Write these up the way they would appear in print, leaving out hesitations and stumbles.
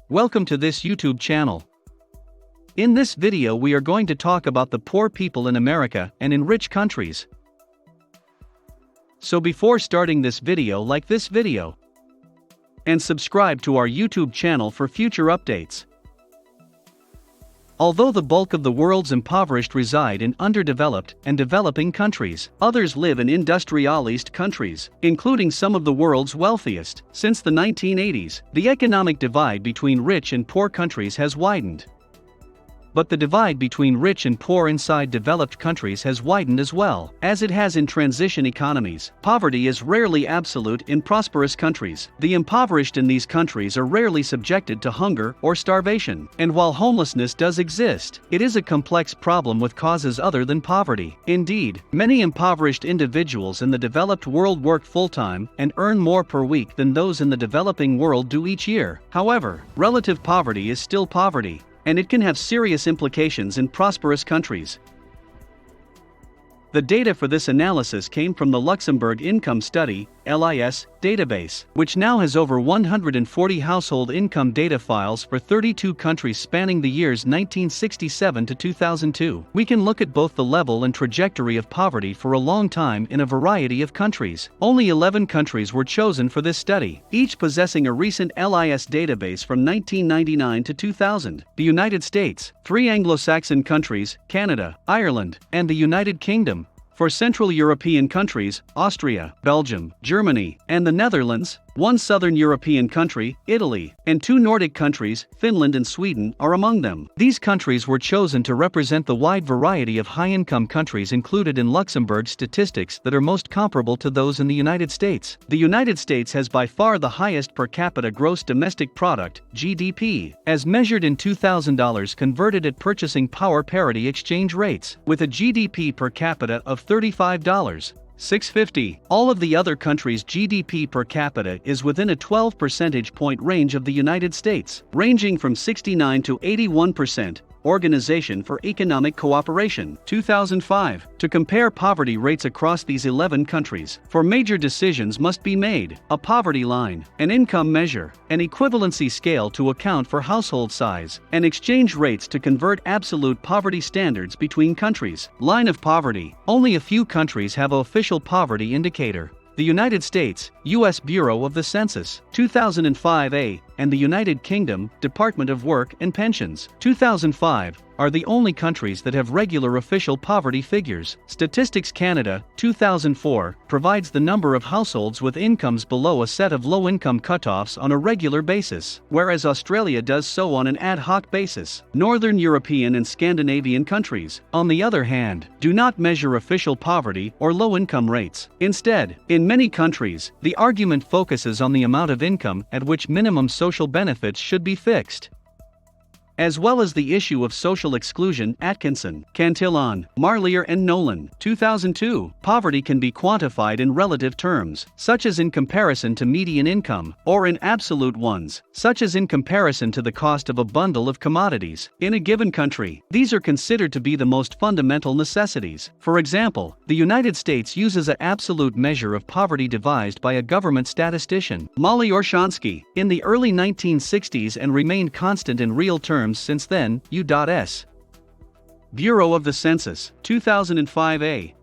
Welcome to this YouTube channel. In this video we are going to talk about the poor people in America and in rich countries. So before starting this video, like this video and subscribe to our YouTube channel for future updates. Although the bulk of the world's impoverished reside in underdeveloped and developing countries, others live in industrialized countries, including some of the world's wealthiest. Since the 1980s, the economic divide between rich and poor countries has widened. But the divide between rich and poor inside developed countries has widened as well, as it has in transition economies. Poverty is rarely absolute in prosperous countries. The impoverished in these countries are rarely subjected to hunger or starvation. And while homelessness does exist, it is a complex problem with causes other than poverty. Indeed, many impoverished individuals in the developed world work full-time and earn more per week than those in the developing world do each year. However, relative poverty is still poverty, and it can have serious implications in prosperous countries. The data for this analysis came from the Luxembourg Income Study (LIS) database, which now has over 140 household income data files for 32 countries spanning the years 1967 to 2002. We can look at both the level and trajectory of poverty for a long time in a variety of countries. Only 11 countries were chosen for this study, each possessing a recent LIS database from 1999 to 2000. The United States, 3 Anglo-Saxon countries, Canada, Ireland, and the United Kingdom. For Central European countries, Austria, Belgium, Germany, and the Netherlands, 1 Southern European country, Italy, and 2 Nordic countries, Finland and Sweden, are among them. These countries were chosen to represent the wide variety of high-income countries included in Luxembourg's statistics that are most comparable to those in the United States. The United States has by far the highest per capita gross domestic product, GDP, as measured in $2,000 converted at purchasing power parity exchange rates, with a GDP per capita of $35.650. All of the other countries' GDP per capita is within a 12 percentage point range of the United States, ranging from 69 to 81%. Organization for Economic Cooperation, 2005. To compare poverty rates across these 11 countries, for major decisions must be made: a poverty line, an income measure, an equivalency scale to account for household size, and exchange rates to convert absolute poverty standards between countries. Line of poverty. Only a few countries have an official poverty indicator. The United States, U.S. Bureau of the Census, 2005A, and the United Kingdom, Department of Work and Pensions, 2005, are the only countries that have regular official poverty figures. Statistics Canada, 2004, provides the number of households with incomes below a set of low-income cutoffs on a regular basis, whereas Australia does so on an ad hoc basis. Northern European and Scandinavian countries, on the other hand, do not measure official poverty or low-income rates. Instead, in many countries, the argument focuses on the amount of income at which minimum social benefits should be fixed, as well as the issue of social exclusion. Atkinson, Cantillon, Marlier and Nolan, 2002. Poverty can be quantified in relative terms, such as in comparison to median income, or in absolute ones, such as in comparison to the cost of a bundle of commodities in a given country. These are considered to be the most fundamental necessities. For example, the United States uses an absolute measure of poverty devised by a government statistician, Molly Orshansky, in the early 1960s and remained constant in real terms since then. U.S. Bureau of the Census, 2005A.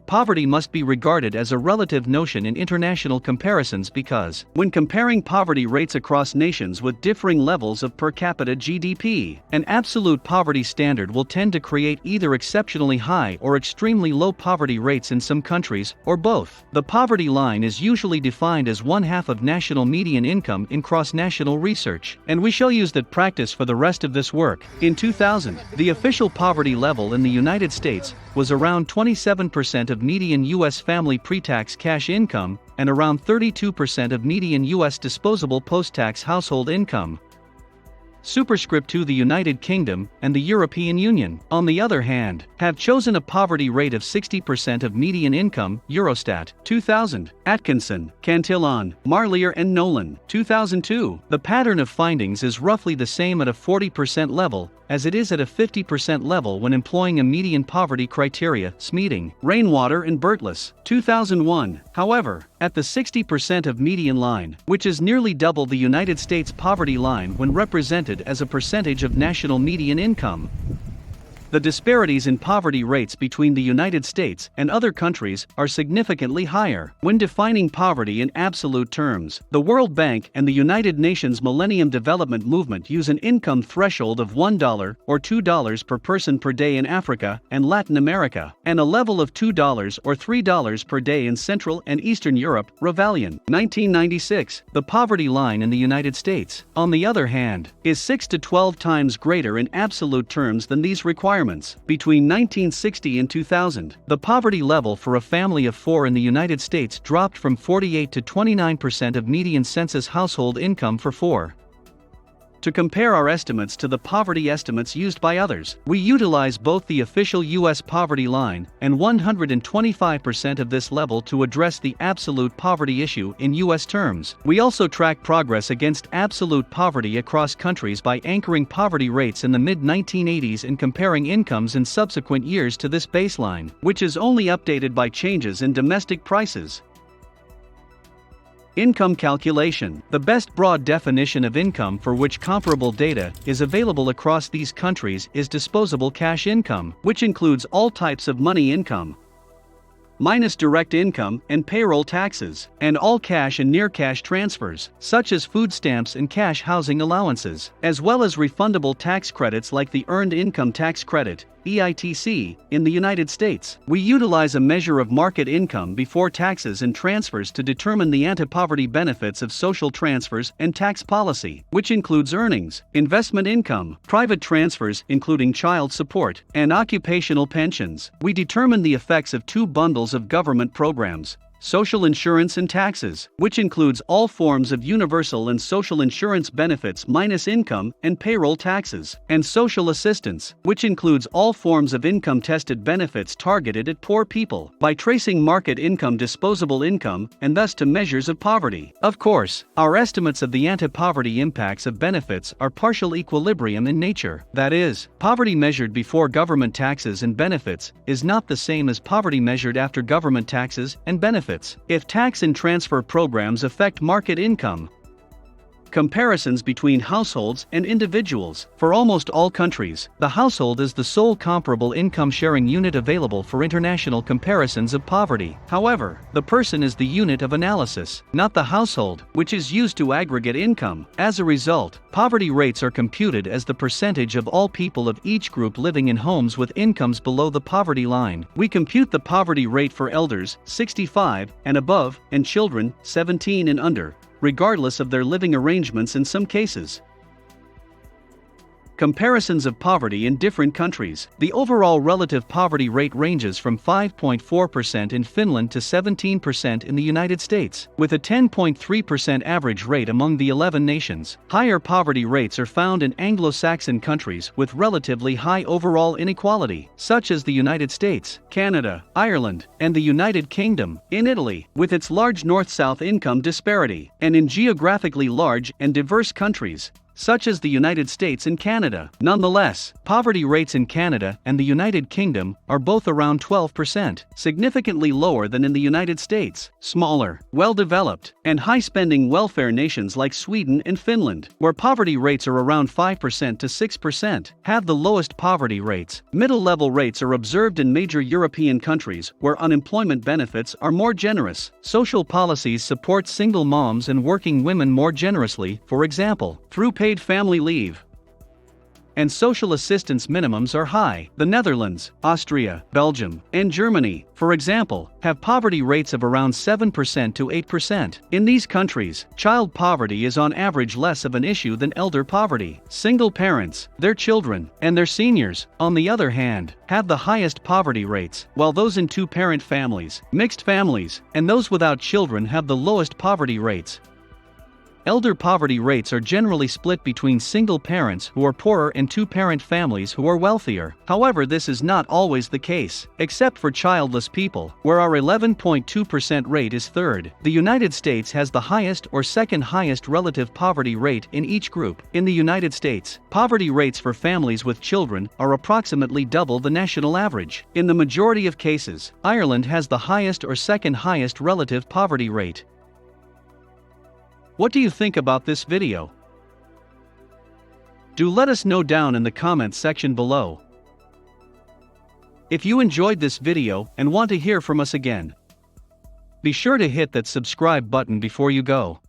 Poverty must be regarded as a relative notion in international comparisons because, when comparing poverty rates across nations with differing levels of per capita GDP, an absolute poverty standard will tend to create either exceptionally high or extremely low poverty rates in some countries, or both. The poverty line is usually defined as 1/2 of national median income in cross-national research, and we shall use that practice for the rest of this work. In 2000, the official poverty level in the United States was around 27% of median U.S. family pre-tax cash income, and around 32% of median U.S. disposable post-tax household income. Superscript 2. The United Kingdom and the European Union, on the other hand, have chosen a poverty rate of 60% of median income. Eurostat, 2000. Atkinson, Cantillon, Marlier and Nolan, 2002. The pattern of findings is roughly the same at a 40% level, as it is at a 50% level when employing a median poverty criteria, Smeating, Rainwater and Burtless, 2001. However, at the 60% of median line, which is nearly double the United States poverty line when represented as a percentage of national median income. The disparities in poverty rates between the United States and other countries are significantly higher. When defining poverty in absolute terms, the World Bank and the United Nations Millennium Development Movement use an income threshold of $1 or $2 per person per day in Africa and Latin America, and a level of $2 or $3 per day in Central and Eastern Europe. Ravalian, 1996. The poverty line in the United States, on the other hand, is 6 to 12 times greater in absolute terms than these requirements. Between 1960 and 2000, the poverty level for a family of 4 in the United States dropped from 48 to 29% of median census household income for 4. To compare our estimates to the poverty estimates used by others, we utilize both the official U.S. poverty line and 125% of this level to address the absolute poverty issue in U.S. terms. We also track progress against absolute poverty across countries by anchoring poverty rates in the mid-1980s and comparing incomes in subsequent years to this baseline, which is only updated by changes in domestic prices. Income calculation. The best broad definition of income for which comparable data is available across these countries is disposable cash income, which includes all types of money income, minus direct income and payroll taxes, and all cash and near-cash transfers, such as food stamps and cash housing allowances, as well as refundable tax credits like the Earned Income Tax Credit, EITC, in the United States. We utilize a measure of market income before taxes and transfers to determine the anti-poverty benefits of social transfers and tax policy, which includes earnings, investment income, private transfers including child support, and occupational pensions. We determine the effects of 2 bundles of government programs: social insurance and taxes, which includes all forms of universal and social insurance benefits minus income and payroll taxes, and social assistance, which includes all forms of income-tested benefits targeted at poor people, by tracing market income, disposable income, and thus to measures of poverty. Of course, our estimates of the anti-poverty impacts of benefits are partial equilibrium in nature. That is, poverty measured before government taxes and benefits is not the same as poverty measured after government taxes and benefits. If tax and transfer programs affect market income. Comparisons between households and individuals. For almost all countries, the household is the sole comparable income-sharing unit available for international comparisons of poverty. However, the person is the unit of analysis, not the household, which is used to aggregate income. As a result, poverty rates are computed as the percentage of all people of each group living in homes with incomes below the poverty line. We compute the poverty rate for elders, 65 and above, and children, 17 and under, regardless of their living arrangements in some cases. Comparisons of poverty in different countries. The overall relative poverty rate ranges from 5.4% in Finland to 17% in the United States, with a 10.3% average rate among the 11 nations. Higher poverty rates are found in Anglo-Saxon countries with relatively high overall inequality, such as the United States, Canada, Ireland, and the United Kingdom. In Italy, with its large north-south income disparity, and in geographically large and diverse countries, such as the United States and Canada. Nonetheless, poverty rates in Canada and the United Kingdom are both around 12%, significantly lower than in the United States. Smaller, well-developed, and high-spending welfare nations like Sweden and Finland, where poverty rates are around 5% to 6%, have the lowest poverty rates. Middle-level rates are observed in major European countries where unemployment benefits are more generous. Social policies support single moms and working women more generously, for example, through paid family leave. And social assistance minimums are high. The Netherlands, Austria, Belgium, and Germany, for example, have poverty rates of around 7% to 8%. In these countries, child poverty is on average less of an issue than elder poverty. Single parents, their children, and their seniors, on the other hand, have the highest poverty rates, while those in two-parent families, mixed families, and those without children have the lowest poverty rates. Elder poverty rates are generally split between single parents who are poorer and two-parent families who are wealthier. However, this is not always the case, except for childless people, where our 11.2% rate is third. The United States has the highest or second highest relative poverty rate in each group. In the United States, poverty rates for families with children are approximately double the national average. In the majority of cases, Ireland has the highest or second highest relative poverty rate. What do you think about this video? Do let us know down in the comments section below. If you enjoyed this video and want to hear from us again, be sure to hit that subscribe button before you go.